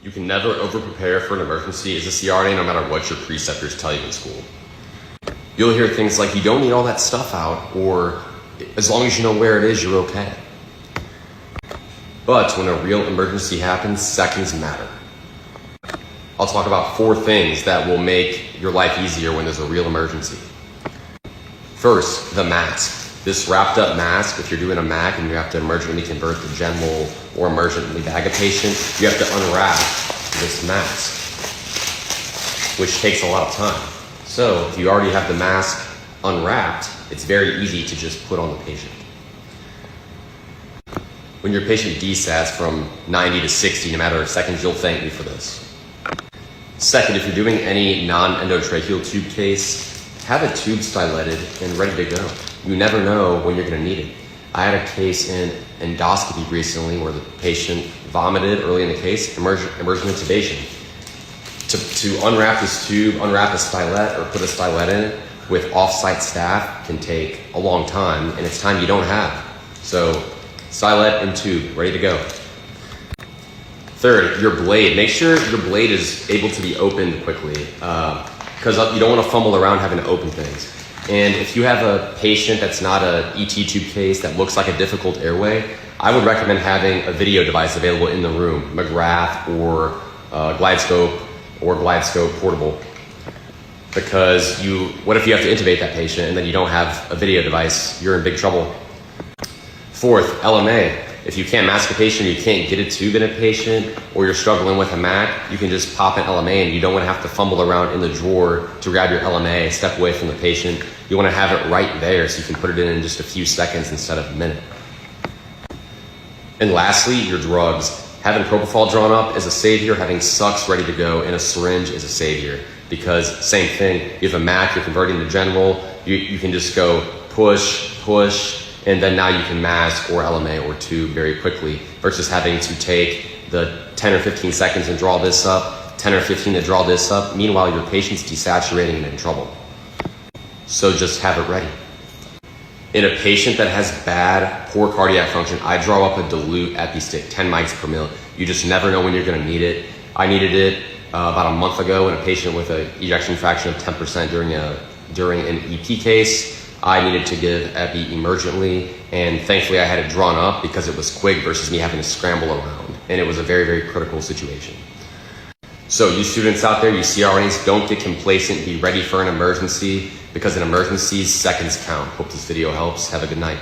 You can never over-prepare for an emergency as a CRNA no matter what your preceptors tell you in school. You'll hear things like, you don't need all that stuff out, or as long as you know where it is, you're okay. But when a real emergency happens, seconds matter. I'll talk about 4 things that will make your life easier when there's a real emergency. First, the mask. This wrapped up mask, if you're doing a MAC and you have to emergently convert the general or emergently bag a patient, you have to unwrap this mask, which takes a lot of time. So if you already have the mask unwrapped, it's very easy to just put on the patient. When your patient desats from 90 to 60, in a matter of seconds, you'll thank me for this. Second, if you're doing any non-endotracheal tube case, have a tube styletted and ready to go. You never know when you're going to need it. I had a case in endoscopy recently where the patient vomited early in the case, emergent intubation. To unwrap this tube, unwrap a stylet or put a stylet in it with off-site staff can take a long time, and it's time you don't have. So stylet and tube, ready to go. Third, your blade. Make sure your blade is able to be opened quickly because you don't want to fumble around having to open things. And if you have a patient that's not a ET tube case that looks like a difficult airway, I would recommend having a video device available in the room, McGrath or GlideScope portable. Because what if you have to intubate that patient and then you don't have a video device? You're in big trouble. Fourth, LMA. If you can't mask a patient, you can't get a tube in a patient, or you're struggling with a MAC, you can just pop an LMA and you don't want to have to fumble around in the drawer to grab your LMA, step away from the patient. You want to have it right there so you can put it in just a few seconds instead of a minute. And lastly, your drugs. Having Propofol drawn up is a savior, having sucks ready to go in a syringe is a savior. Because same thing, you have a MAC, you're converting to general, you can just go push, and then now you can mask or LMA or tube very quickly versus having to take the 10 or 15 seconds and draw this up, 10 or 15 to draw this up. Meanwhile, your patient's desaturating and in trouble. So just have it ready. In a patient that has poor cardiac function, I draw up a dilute epi-stick, 10 mics per mil. You just never know when you're gonna need it. I needed it about a month ago in a patient with an ejection fraction of 10% during an EP case. I needed to give epi emergently, and thankfully I had it drawn up because it was quick versus me having to scramble around, and it was a very, very critical situation. So you students out there, you CRNAs, don't get complacent, be ready for an emergency, because in emergencies, seconds count. Hope this video helps. Have a good night.